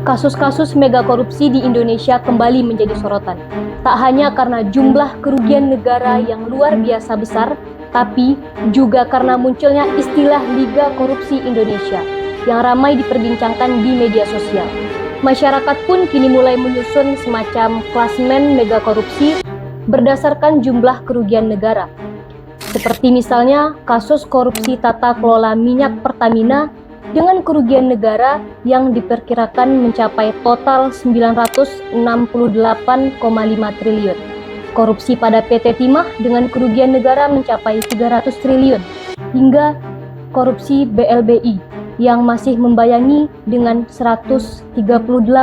Kasus-kasus mega korupsi di Indonesia kembali menjadi sorotan. Tak hanya karena jumlah kerugian negara yang luar biasa besar, tapi juga karena munculnya istilah Liga Korupsi Indonesia yang ramai diperbincangkan di media sosial. Masyarakat pun kini mulai menyusun semacam klasemen mega korupsi berdasarkan jumlah kerugian negara. Seperti misalnya kasus korupsi tata kelola minyak Pertamina dengan kerugian negara yang diperkirakan mencapai total 968,5 triliun. Korupsi pada PT Timah dengan kerugian negara mencapai 300 triliun. Hingga korupsi BLBI yang masih membayangi dengan 138,4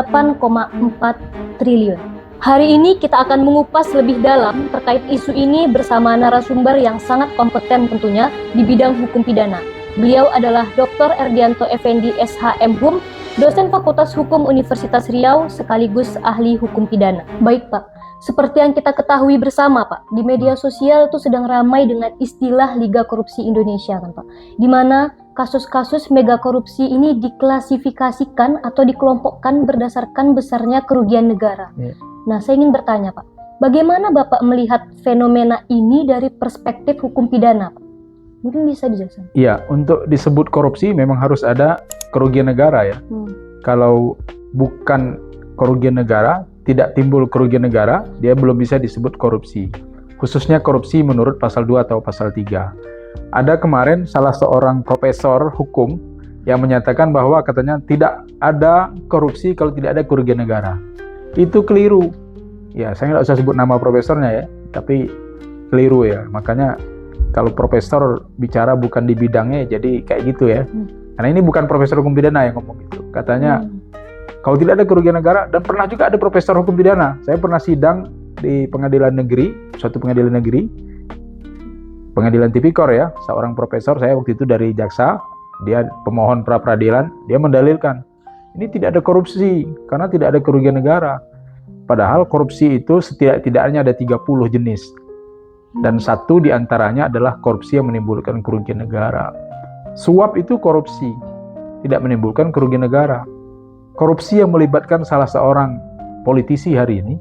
triliun. Hari ini kita akan mengupas lebih dalam terkait isu ini bersama narasumber yang sangat kompeten tentunya di bidang hukum pidana. Beliau adalah Dr. Erdianto Effendi SHM Hum, dosen Fakultas Hukum Universitas Riau sekaligus ahli hukum pidana. Baik Pak, seperti yang kita ketahui bersama Pak, di media sosial itu sedang ramai dengan istilah Liga Korupsi Indonesia kan Pak, di mana kasus-kasus mega korupsi ini diklasifikasikan atau dikelompokkan berdasarkan besarnya kerugian negara. Nah, saya ingin bertanya Pak, bagaimana Bapak melihat fenomena ini dari perspektif hukum pidana Pak? Mungkin bisa dijelaskan. Iya, untuk disebut korupsi memang harus ada kerugian negara ya. Kalau bukan kerugian negara, tidak timbul kerugian negara, dia belum bisa disebut korupsi. Khususnya korupsi menurut pasal 2 atau pasal 3. Ada kemarin salah seorang profesor hukum yang menyatakan bahwa katanya tidak ada korupsi kalau tidak ada kerugian negara. Itu keliru. Ya, saya nggak usah sebut nama profesornya ya, tapi keliru ya. Makanya kalau profesor bicara bukan di bidangnya, jadi kayak gitu ya. Karena ini bukan profesor hukum pidana yang ngomong itu. Katanya, kalau tidak ada kerugian negara, dan pernah juga ada profesor hukum pidana. Saya pernah sidang di pengadilan negeri, suatu pengadilan negeri, pengadilan tipikor ya, seorang profesor, saya waktu itu dari jaksa, dia pemohon pra-peradilan, dia mendalilkan, ini tidak ada korupsi, karena tidak ada kerugian negara. Padahal korupsi itu setidak-tidaknya ada 30 jenis. Dan satu diantaranya adalah korupsi yang menimbulkan kerugian negara. Suap itu korupsi, tidak menimbulkan kerugian negara. Korupsi yang melibatkan salah seorang politisi hari ini,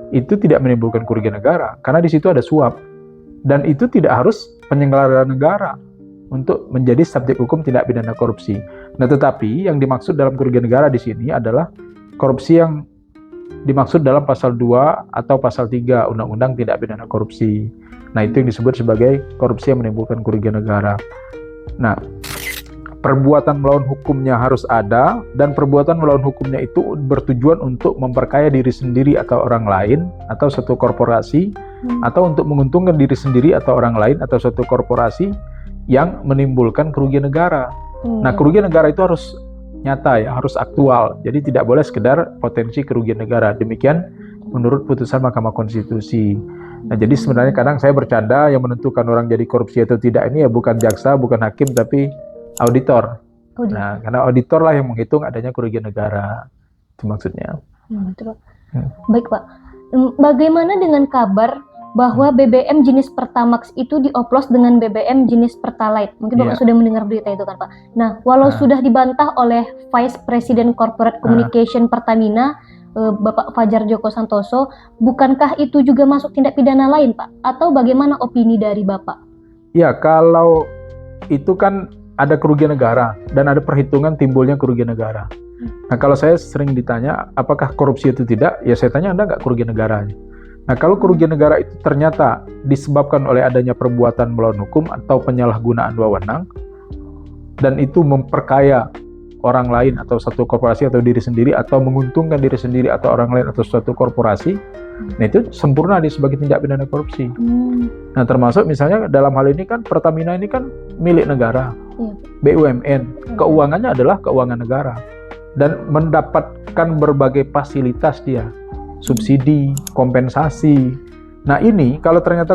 itu tidak menimbulkan kerugian negara, karena di situ ada suap. Dan itu tidak harus penyelenggaraan negara untuk menjadi subjek hukum tindak pidana korupsi. Nah, tetapi yang dimaksud dalam kerugian negara di sini adalah korupsi yang dimaksud dalam pasal 2 atau pasal 3 Undang-Undang Tindak Pidana Korupsi. Nah, itu yang disebut sebagai korupsi yang menimbulkan kerugian negara. Nah, perbuatan melawan hukumnya harus ada, dan perbuatan melawan hukumnya itu bertujuan untuk memperkaya diri sendiri atau orang lain, atau suatu korporasi, atau untuk menguntungkan diri sendiri atau orang lain, atau suatu korporasi yang menimbulkan kerugian negara. Nah, kerugian negara itu harus nyata ya, harus aktual. Jadi tidak boleh sekedar potensi kerugian negara. Demikian menurut putusan Mahkamah Konstitusi. Nah, jadi sebenarnya kadang saya bercanda, yang menentukan orang jadi korupsi atau tidak ini ya bukan jaksa, bukan hakim, tapi auditor. Nah, karena auditor lah yang menghitung adanya kerugian negara. Itu maksudnya. Betul, Pak. Baik Pak, bagaimana dengan kabar bahwa BBM jenis Pertamax itu dioplos dengan BBM jenis Pertalite? Mungkin Bapak sudah mendengar berita itu kan Pak. Nah, walau sudah dibantah oleh Vice President Corporate Communication Pertamina, Bapak Fajar Joko Santoso, bukankah itu juga masuk tindak pidana lain Pak? Atau bagaimana opini dari Bapak? Ya, kalau itu kan ada kerugian negara dan ada perhitungan timbulnya kerugian negara. Nah, kalau saya sering ditanya apakah korupsi itu tidak, ya saya tanya Anda nggak kerugian negaranya. Nah, kalau kerugian negara itu ternyata disebabkan oleh adanya perbuatan melawan hukum atau penyalahgunaan wewenang, dan itu memperkaya orang lain atau satu korporasi atau diri sendiri, atau menguntungkan diri sendiri atau orang lain atau suatu korporasi, nah itu sempurna dia sebagai tindak pidana korupsi. Nah, termasuk misalnya dalam hal ini kan Pertamina ini kan milik negara, BUMN, keuangannya adalah keuangan negara, dan mendapatkan berbagai fasilitas dia, subsidi, kompensasi. Nah, ini kalau ternyata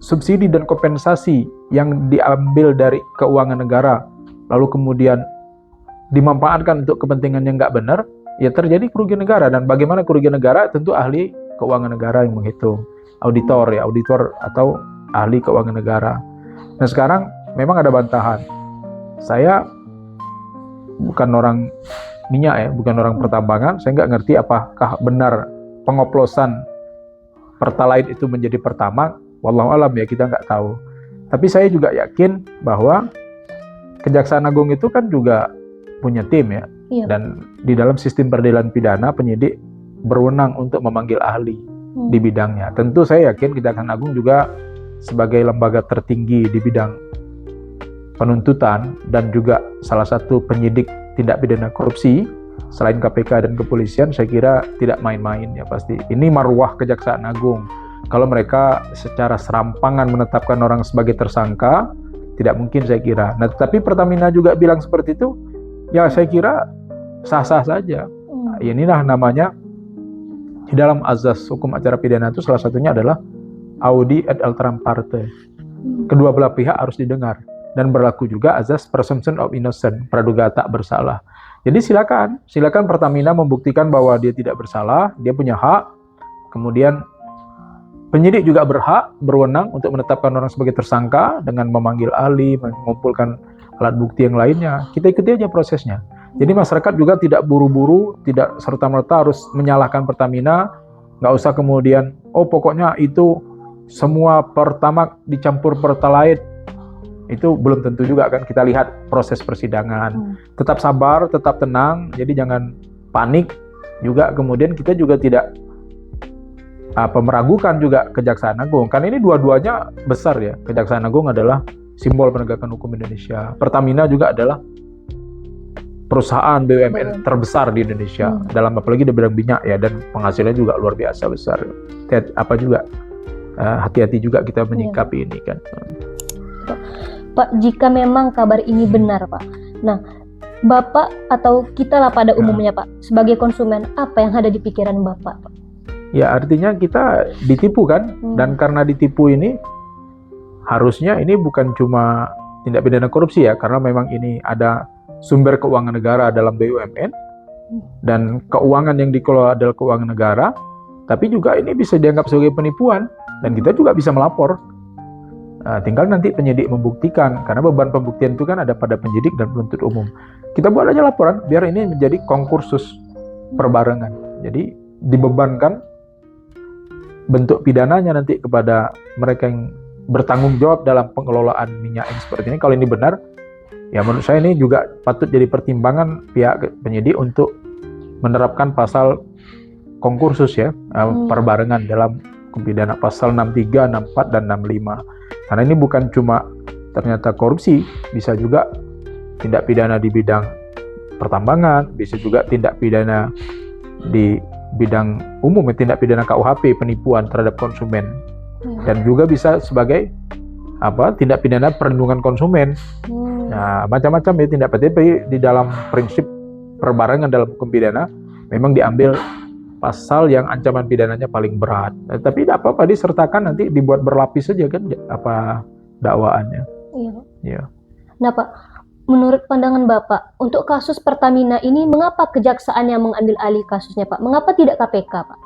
subsidi dan kompensasi yang diambil dari keuangan negara lalu kemudian dimanfaatkan untuk kepentingan yang nggak benar, ya terjadi kerugian negara. Dan bagaimana kerugian negara? Tentu ahli keuangan negara yang menghitung, auditor ya, auditor atau ahli keuangan negara. Nah, sekarang memang ada bantahan. Saya bukan orang minyak ya, bukan orang pertambangan. Saya nggak ngerti apakah benar pengoplosan Pertalite itu menjadi Pertamax. Wallahu alam ya, kita nggak tahu. Tapi saya juga yakin bahwa Kejaksaan Agung itu kan juga punya tim ya. Iya. Dan di dalam sistem peradilan pidana penyidik berwenang untuk memanggil ahli di bidangnya. Tentu saya yakin Kejaksaan Agung juga sebagai lembaga tertinggi di bidang penuntutan dan juga salah satu penyidik tindak pidana korupsi selain KPK dan kepolisian, saya kira tidak main-main ya pasti. Ini marwah Kejaksaan Agung. Kalau mereka secara serampangan menetapkan orang sebagai tersangka, tidak mungkin saya kira. Nah, tapi Pertamina juga bilang seperti itu, ya saya kira sah-sah saja. Ya, inilah namanya di dalam azas hukum acara pidana itu salah satunya adalah audi et alteram parte. Kedua belah pihak harus didengar dan berlaku juga azas presumption of innocence, praduga tak bersalah. Jadi silakan Pertamina membuktikan bahwa dia tidak bersalah, dia punya hak. Kemudian penyidik juga berwenang untuk menetapkan orang sebagai tersangka dengan memanggil ahli, mengumpulkan alat bukti yang lainnya. Kita ikuti aja prosesnya. Jadi masyarakat juga tidak buru-buru, tidak serta-merta harus menyalahkan Pertamina. Nggak usah kemudian, oh pokoknya itu semua Pertamax dicampur Pertalite. Itu belum tentu juga kan, kita lihat proses persidangan. Tetap sabar, tetap tenang, jadi jangan panik. Juga kemudian kita juga tidak meragukan juga Kejaksaan Agung. Karena ini dua-duanya besar ya. Kejaksaan Agung adalah simbol penegakan hukum Indonesia. Pertamina juga adalah perusahaan BUMN terbesar di Indonesia. Dalam apalagi di bidang minyak ya, dan penghasilannya juga luar biasa besar. Hati-hati juga kita menyikapi ini kan. Pak, jika memang kabar ini benar, Pak. Nah, Bapak atau kita lah pada umumnya, Pak, sebagai konsumen, apa yang ada di pikiran Bapak, Pak? Ya, artinya kita ditipu kan? Dan karena ditipu ini, harusnya ini bukan cuma tindak pidana korupsi ya, karena memang ini ada sumber keuangan negara dalam BUMN, dan keuangan yang dikelola adalah keuangan negara, tapi juga ini bisa dianggap sebagai penipuan, dan kita juga bisa melapor. Tinggal nanti penyidik membuktikan, karena beban pembuktian itu kan ada pada penyidik dan penuntut umum. Kita buat aja laporan, biar ini menjadi konkursus perbarengan. Jadi dibebankan bentuk pidananya nanti kepada mereka yang bertanggung jawab dalam pengelolaan minyak yang seperti ini. Kalau ini benar, ya menurut saya ini juga patut jadi pertimbangan pihak penyidik untuk menerapkan pasal konkursus ya, perbarengan dalam hukum pidana pasal 63, 64, dan 65. Karena ini bukan cuma ternyata korupsi, bisa juga tindak pidana di bidang pertambangan, bisa juga tindak pidana di bidang umum, tindak pidana KUHP, penipuan terhadap konsumen, dan juga bisa sebagai tindak pidana perlindungan konsumen. Nah, macam-macam ya tindak pidana di dalam prinsip perbarengan dalam hukum pidana memang diambil pasal yang ancaman pidananya paling berat. Tapi tidak apa-apa disertakan, nanti dibuat berlapis saja kan dakwaannya. Iya. Nah, Pak, menurut pandangan Bapak, untuk kasus Pertamina ini mengapa kejaksaan yang mengambil alih kasusnya, Pak? Mengapa tidak KPK, Pak?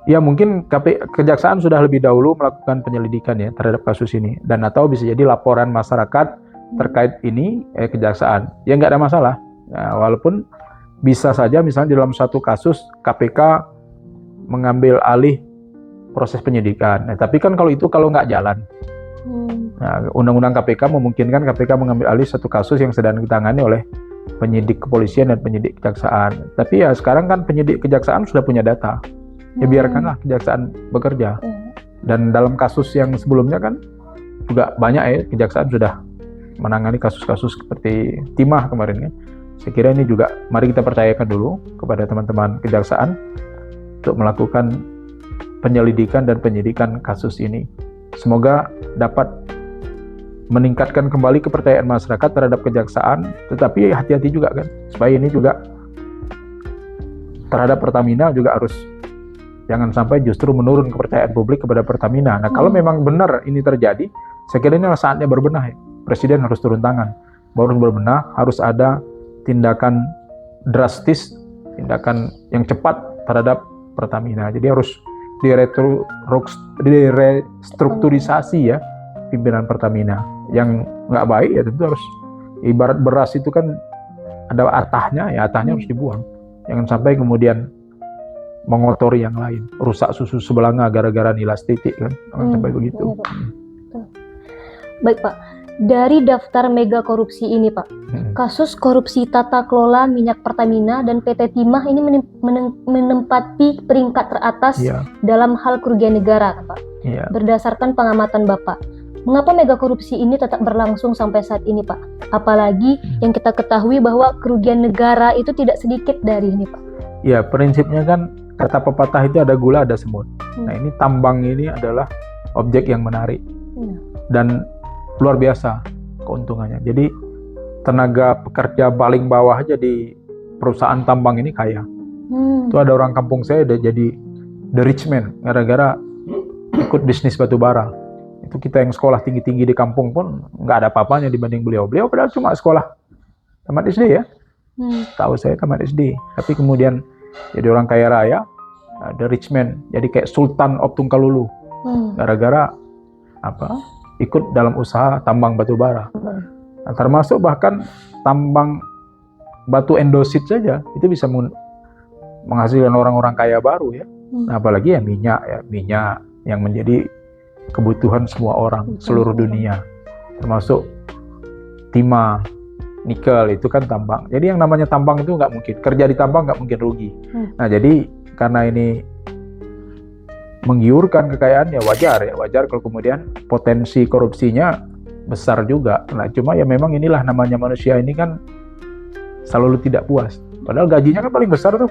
Ya, mungkin kejaksaan sudah lebih dahulu melakukan penyelidikan ya terhadap kasus ini, dan atau bisa jadi laporan masyarakat terkait ini kejaksaan. Ya nggak ada masalah. Nah, walaupun bisa saja misalnya dalam satu kasus KPK mengambil alih proses penyidikan. Nah, tapi kan kalau nggak jalan. Nah, Undang-Undang KPK memungkinkan KPK mengambil alih satu kasus yang sedang ditangani oleh penyidik kepolisian dan penyidik kejaksaan. Tapi ya sekarang kan penyidik kejaksaan sudah punya data. Ya biarkanlah kejaksaan bekerja. Dan dalam kasus yang sebelumnya kan juga banyak ya, kejaksaan sudah menangani kasus-kasus seperti timah kemarin kan. Saya kira ini juga mari kita percayakan dulu kepada teman-teman kejaksaan untuk melakukan penyelidikan dan penyidikan kasus ini. Semoga dapat meningkatkan kembali kepercayaan masyarakat terhadap kejaksaan, tetapi hati-hati juga kan, supaya ini juga terhadap Pertamina juga harus jangan sampai justru menurun kepercayaan publik kepada Pertamina. Nah, kalau memang benar ini terjadi, saya kira ini saatnya berbenah ya. Presiden harus turun tangan, baru berbenah, harus ada tindakan drastis, tindakan yang cepat terhadap Pertamina. Jadi harus direstrukturisasi ya pimpinan Pertamina. Yang nggak baik ya tentu harus, ibarat beras itu kan ada atahnya, ya atahnya harus dibuang. Jangan sampai kemudian mengotori yang lain, rusak susu sebelanga gara-gara nilas titik kan, jangan sampai begitu. Iya, Pak. Baik Pak, dari daftar mega korupsi ini Pak, kasus korupsi tata kelola minyak Pertamina dan PT Timah ini menempati peringkat teratas dalam hal kerugian negara Pak. Berdasarkan pengamatan Bapak, mengapa mega korupsi ini tetap berlangsung sampai saat ini Pak? Apalagi yang kita ketahui bahwa kerugian negara itu tidak sedikit dari ini Pak. Ya, prinsipnya kan kata pepatah itu ada gula ada semut. Nah ini tambang ini adalah objek yang menarik dan luar biasa keuntungannya. Jadi tenaga pekerja paling bawah aja di perusahaan tambang ini kaya. Itu ada orang kampung saya udah jadi the rich man gara-gara ikut bisnis batu bara. Itu kita yang sekolah tinggi-tinggi di kampung pun nggak ada apa-apanya dibanding beliau. Beliau padahal cuma sekolah tamat SD ya. Tahu saya tamat SD. Tapi kemudian jadi orang kaya raya, the rich man. Jadi kayak Sultan of Tunggalulu. Gara-gara apa? Ikut dalam usaha tambang batu bara. Nah, termasuk bahkan tambang batu endosit saja itu bisa menghasilkan orang-orang kaya baru ya. Nah, apalagi ya minyak yang menjadi kebutuhan semua orang seluruh dunia, termasuk timah, nikel itu kan tambang. Jadi yang namanya tambang itu nggak mungkin kerja di tambang nggak mungkin rugi. Nah jadi karena ini menggiurkan kekayaan ya wajar kalau kemudian potensi korupsinya besar juga. Nah cuma ya memang inilah namanya manusia ini kan selalu tidak puas. Padahal gajinya kan paling besar tuh,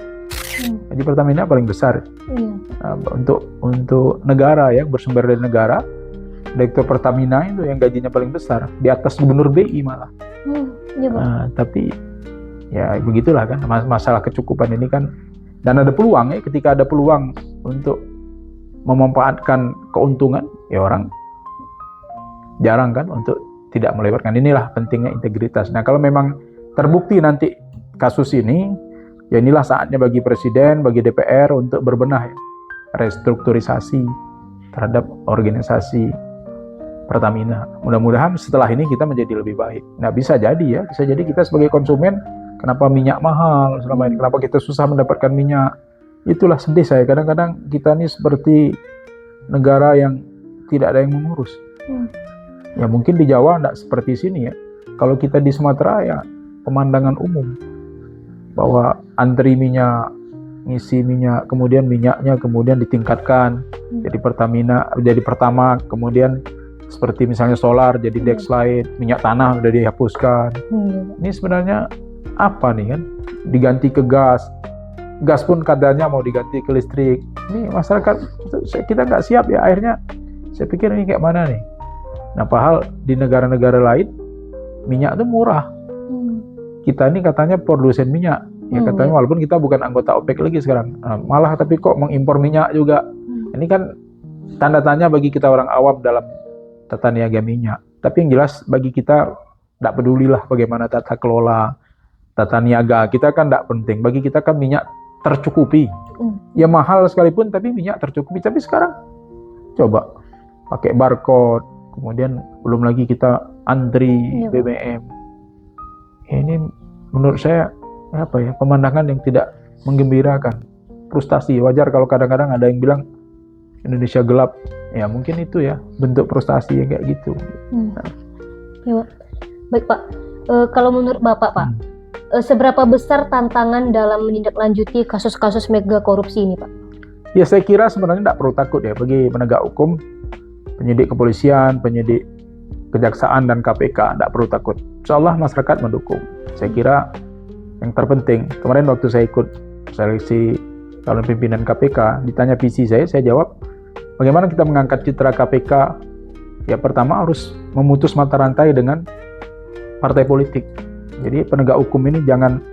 gaji Pertamina paling besar. Nah, untuk negara ya bersumber dari negara, Direktur Pertamina itu yang gajinya paling besar di atas Gubernur BI malah. Nah, tapi ya begitulah kan masalah kecukupan ini kan, dan ada peluang ya ketika ada peluang untuk memanfaatkan keuntungan ya orang jarang kan untuk tidak melebarkan. Inilah pentingnya integritas. Nah kalau memang terbukti nanti kasus ini ya inilah saatnya bagi Presiden, bagi DPR untuk berbenah ya, restrukturisasi terhadap organisasi Pertamina. Mudah-mudahan setelah ini kita menjadi lebih baik. Nah bisa jadi kita sebagai konsumen kenapa minyak mahal selama ini, kenapa kita susah mendapatkan minyak. Itulah sedih saya, kadang-kadang kita ini seperti negara yang tidak ada yang mengurus. Ya mungkin di Jawa tidak seperti sini ya. Kalau kita di Sumatera ya pemandangan umum bahwa antri minyak, ngisi minyak, kemudian minyaknya kemudian ditingkatkan jadi Pertamina, jadi Pertama, kemudian seperti misalnya solar jadi Dexlite, minyak tanah udah dihapuskan. Ini sebenarnya apa nih kan? Diganti ke gas pun katanya mau diganti ke listrik. Ini masyarakat kita nggak siap ya, akhirnya saya pikir ini kayak mana nih. Nah padahal di negara-negara lain minyak itu murah. Kita ini katanya produsen minyak ya, katanya walaupun kita bukan anggota OPEC lagi sekarang, malah tapi kok mengimpor minyak juga. Ini kan tanda tanya bagi kita orang awam dalam tata niaga minyak. Tapi yang jelas bagi kita tidak pedulilah bagaimana tata kelola, tata niaga kita kan tidak penting. Bagi kita kan minyak tercukupi. Ya mahal sekalipun tapi minyak tercukupi. Tapi sekarang coba pakai barcode, kemudian belum lagi kita antri BBM. Ini menurut saya apa ya, pemandangan yang tidak menggembirakan, frustasi. Wajar kalau kadang-kadang ada yang bilang Indonesia gelap. Ya mungkin itu ya bentuk frustasi yang kayak gitu. Ya, baik Pak. Kalau menurut Bapak Pak, seberapa besar tantangan dalam menindaklanjuti kasus-kasus mega korupsi ini Pak? Ya saya kira sebenarnya tidak perlu takut ya bagi penegak hukum, penyidik kepolisian, penyidik kejaksaan dan KPK, tidak perlu takut. Insya Allah masyarakat mendukung. Saya kira yang terpenting, kemarin waktu saya ikut seleksi calon pimpinan KPK, ditanya visi saya jawab, bagaimana kita mengangkat citra KPK? Ya pertama harus memutus mata rantai dengan partai politik. Jadi penegak hukum ini jangan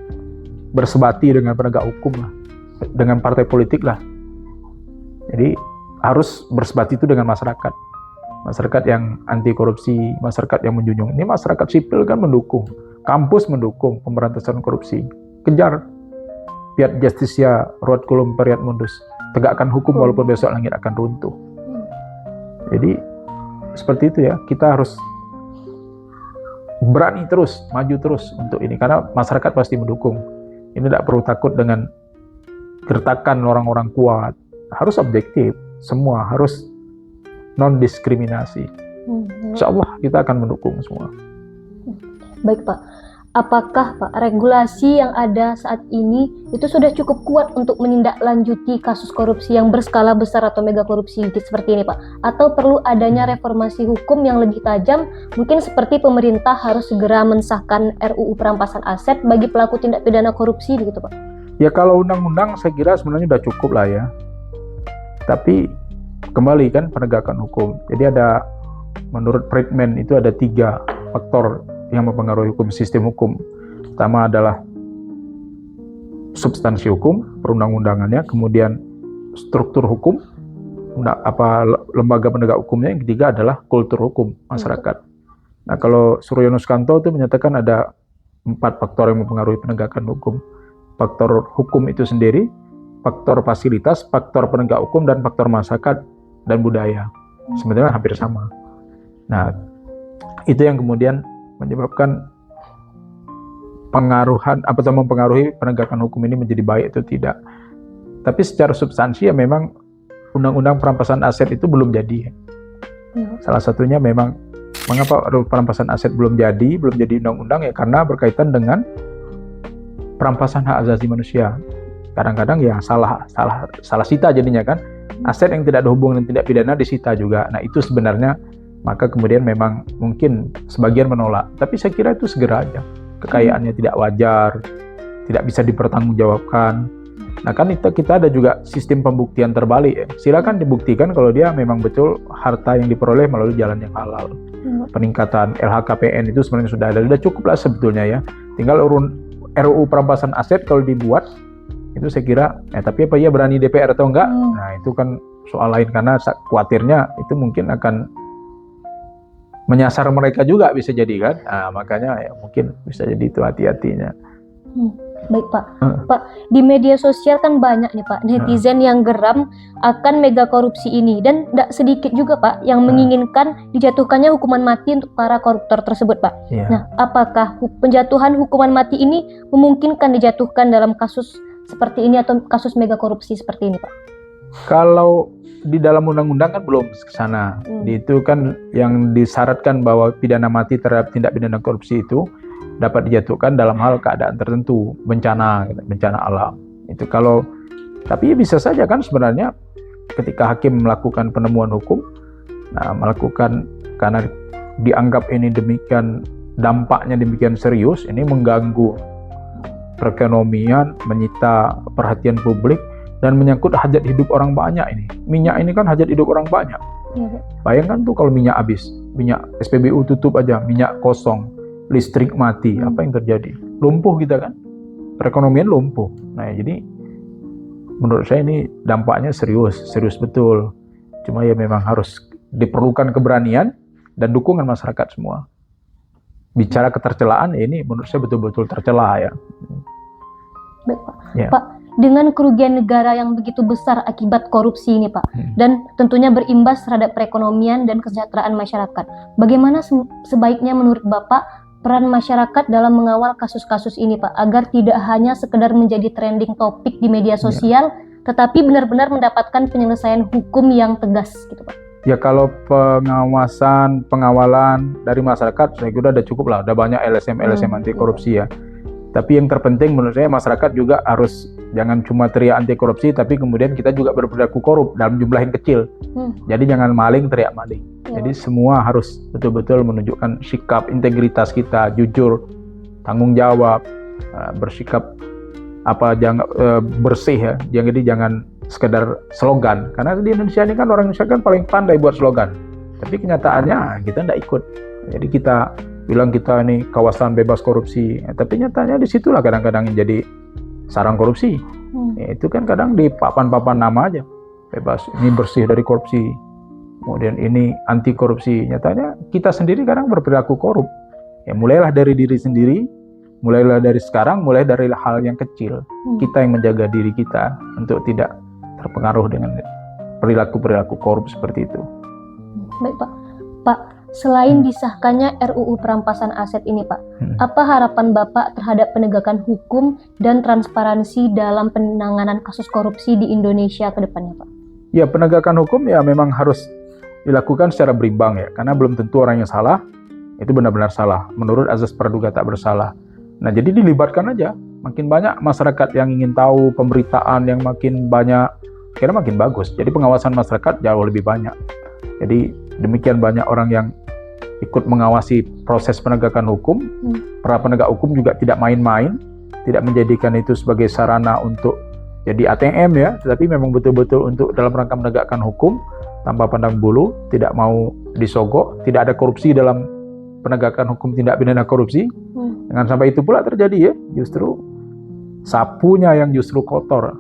bersebati dengan penegak hukum lah, dengan partai politik lah. Jadi harus bersebati itu dengan masyarakat. Masyarakat yang anti korupsi, masyarakat yang menjunjung. Ini masyarakat sipil kan mendukung, kampus mendukung pemberantasan korupsi. Kejar, fiat justitia, ruat culum periat mundus. Tegakkan hukum walaupun besok langit akan runtuh. Jadi seperti itu ya, kita harus berani terus, maju terus untuk ini, karena masyarakat pasti mendukung. Ini tidak perlu takut dengan gertakan orang-orang kuat, harus objektif, semua harus non-diskriminasi. Insya Allah kita akan mendukung semua. Baik Pak, apakah Pak regulasi yang ada saat ini itu sudah cukup kuat untuk menindaklanjuti kasus korupsi yang berskala besar atau mega korupsi seperti ini Pak? Atau perlu adanya reformasi hukum yang lebih tajam, mungkin seperti pemerintah harus segera mensahkan RUU perampasan aset bagi pelaku tindak pidana korupsi begitu Pak? Ya kalau undang-undang saya kira sebenarnya udah cukup lah ya. Tapi kembali kan penegakan hukum. Jadi ada, menurut Friedman itu ada 3 faktor yang mempengaruhi hukum, sistem hukum. Pertama adalah substansi hukum, perundang-undangannya, kemudian struktur hukum, lembaga penegak hukumnya, yang ketiga adalah kultur hukum masyarakat. Nah, kalau Suryono Sukanto itu menyatakan ada 4 faktor yang mempengaruhi penegakan hukum. Faktor hukum itu sendiri, faktor fasilitas, faktor penegak hukum, dan faktor masyarakat dan budaya. Sebenarnya hampir sama. Nah, itu yang kemudian menyebabkan mempengaruhi penegakan hukum ini menjadi baik atau tidak. Tapi secara substansi ya memang undang-undang perampasan aset itu belum jadi. Salah satunya memang mengapa perampasan aset belum jadi undang-undang, ya karena berkaitan dengan perampasan hak asasi manusia. Kadang-kadang ya salah sita jadinya kan. Aset yang tidak ada hubungan dengan tindak pidana disita juga. Nah, itu sebenarnya maka kemudian memang mungkin sebagian menolak. Tapi saya kira itu segera aja. Kekayaannya tidak wajar, tidak bisa dipertanggungjawabkan. Nah kan kita ada juga sistem pembuktian terbalik ya. Silakan dibuktikan kalau dia memang betul harta yang diperoleh melalui jalan yang halal. Peningkatan LHKPN itu sebenarnya sudah cukup lah sebetulnya ya. Tinggal RUU perampasan aset kalau dibuat, itu saya kira, tapi apa ya berani DPR atau enggak? Nah itu kan soal lain, karena khawatirnya itu mungkin akan menyasar mereka juga bisa jadi kan. Nah, makanya ya mungkin bisa jadi itu hati-hatinya. Baik Pak. Pak, di media sosial kan banyak nih Pak netizen yang geram akan mega korupsi ini, dan tidak sedikit juga Pak yang menginginkan dijatuhkannya hukuman mati untuk para koruptor tersebut Pak. Nah, apakah penjatuhan hukuman mati ini memungkinkan dijatuhkan dalam kasus seperti ini atau kasus mega korupsi seperti ini Pak? Kalau di dalam undang-undang kan belum ke sana. Itu kan yang disyaratkan bahwa pidana mati terhadap tindak pidana korupsi itu dapat dijatuhkan dalam hal keadaan tertentu, bencana alam. Itu kalau, tapi bisa saja kan sebenarnya ketika hakim melakukan penemuan hukum, melakukan karena dianggap ini dampaknya demikian serius, ini mengganggu perekonomian, menyita perhatian publik, dan menyangkut hajat hidup orang banyak ini. Minyak ini kan hajat hidup orang banyak. Bayangkan tuh kalau minyak habis, minyak SPBU tutup aja, minyak kosong, listrik mati, apa yang terjadi? Lumpuh kita kan, perekonomian lumpuh. Nah jadi menurut saya ini dampaknya serius betul. Cuma ya memang harus diperlukan keberanian dan dukungan masyarakat semua. Bicara ketercelaan, ini menurut saya betul-betul tercela ya. Baik Pak. Pak, dengan kerugian negara yang begitu besar akibat korupsi ini Pak, dan tentunya berimbas terhadap perekonomian dan kesejahteraan masyarakat, bagaimana sebaiknya menurut Bapak peran masyarakat dalam mengawal kasus-kasus ini Pak, agar tidak hanya sekedar menjadi trending topik di media sosial, tetapi benar-benar mendapatkan penyelesaian hukum yang tegas gitu Pak? Ya kalau pengawalan dari masyarakat saya kira udah cukup lah, udah banyak LSM anti korupsi ya. Tapi yang terpenting menurut saya masyarakat juga harus jangan cuma teriak anti korupsi, tapi kemudian kita juga berperilaku korup dalam jumlah yang kecil. Jadi jangan maling teriak maling. Jadi semua harus betul-betul menunjukkan sikap integritas kita, jujur, tanggung jawab, bersikap bersih ya. Jadi jangan sekedar slogan. Karena di Indonesia ini kan orang Indonesia kan paling pandai buat slogan. Tapi kenyataannya kita tidak ikut. Jadi kita bilang kita ini kawasan bebas korupsi, tapi nyatanya disitulah kadang-kadang yang jadi sarang korupsi. Itu kan kadang di papan-papan nama aja, bebas, ini bersih dari korupsi, kemudian ini anti korupsi. Nyatanya kita sendiri kadang berperilaku korup. Ya mulailah dari diri sendiri, mulailah dari sekarang, mulai dari hal yang kecil. Kita yang menjaga diri kita untuk tidak terpengaruh dengan perilaku korup seperti itu. Baik Pak. Pak, Selain disahkannya RUU perampasan aset ini, Pak, apa harapan Bapak terhadap penegakan hukum dan transparansi dalam penanganan kasus korupsi di Indonesia ke depannya, Pak? Ya, penegakan hukum ya memang harus dilakukan secara berimbang ya, karena belum tentu orang yang salah itu benar-benar salah menurut azas praduga tak bersalah. Nah, jadi dilibatkan aja. Makin banyak masyarakat yang ingin tahu, pemberitaan yang makin banyak, kira makin bagus. Jadi pengawasan masyarakat jauh lebih banyak. Jadi demikian banyak orang yang ikut mengawasi proses penegakan hukum. Para penegak hukum juga tidak main-main, tidak menjadikan itu sebagai sarana untuk jadi ATM ya, tetapi memang betul-betul untuk dalam rangka menegakkan hukum tanpa pandang bulu, tidak mau disogok, tidak ada korupsi dalam penegakan hukum tindak pidana korupsi. Dengan sampai itu pula terjadi ya, justru sapunya yang justru kotor,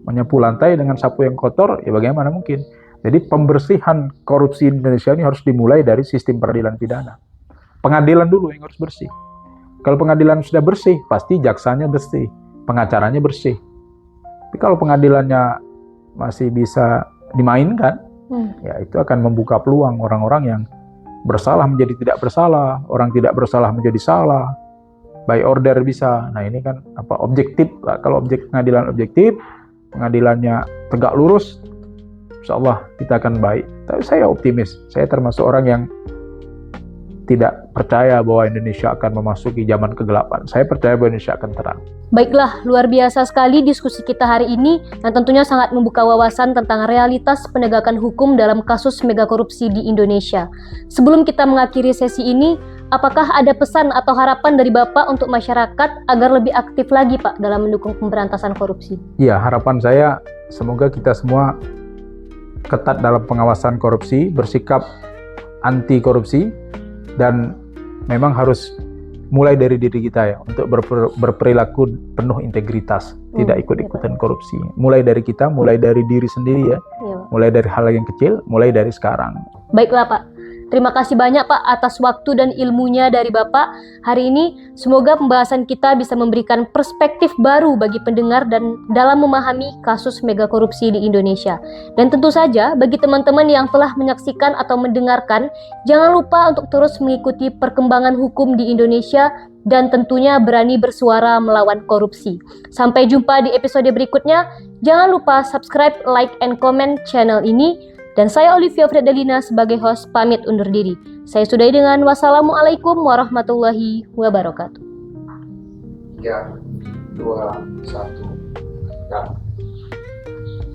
menyapu lantai dengan sapu yang kotor, ya bagaimana mungkin? Jadi pembersihan korupsi di Indonesia ini harus dimulai dari sistem peradilan pidana. Pengadilan dulu yang harus bersih. Kalau pengadilan sudah bersih, pasti jaksanya bersih, pengacaranya bersih. Tapi kalau pengadilannya masih bisa dimainkan, ya itu akan membuka peluang orang-orang yang bersalah menjadi tidak bersalah, orang tidak bersalah menjadi salah, by order bisa. Nah ini kan objektif. Kalau pengadilan objektif, pengadilannya tegak lurus, insya Allah kita akan baik. Tapi saya optimis. Saya termasuk orang yang tidak percaya bahwa Indonesia akan memasuki zaman kegelapan. Saya percaya bahwa Indonesia akan terang. Baiklah, luar biasa sekali diskusi kita hari ini yang tentunya sangat membuka wawasan tentang realitas penegakan hukum dalam kasus mega korupsi di Indonesia. Sebelum kita mengakhiri sesi ini, apakah ada pesan atau harapan dari Bapak untuk masyarakat agar lebih aktif lagi, Pak, dalam mendukung pemberantasan korupsi? Iya, harapan saya semoga kita semua ketat dalam pengawasan korupsi, bersikap anti korupsi, dan memang harus mulai dari diri kita ya, untuk berperilaku penuh integritas, tidak ikut-ikutan korupsi. Mulai dari kita, mulai dari diri sendiri ya, mulai dari hal yang kecil, mulai dari sekarang. Baiklah Pak, terima kasih banyak Pak atas waktu dan ilmunya dari Bapak hari ini. Semoga pembahasan kita bisa memberikan perspektif baru bagi pendengar dan dalam memahami kasus mega korupsi di Indonesia. Dan tentu saja bagi teman-teman yang telah menyaksikan atau mendengarkan, jangan lupa untuk terus mengikuti perkembangan hukum di Indonesia dan tentunya berani bersuara melawan korupsi. Sampai jumpa di episode berikutnya. Jangan lupa subscribe, like, and comment channel ini. Dan saya Olivia Fredelina sebagai host pamit undur diri. Saya sudahi dengan wassalamualaikum warahmatullahi wabarakatuh. 3, 2, 1,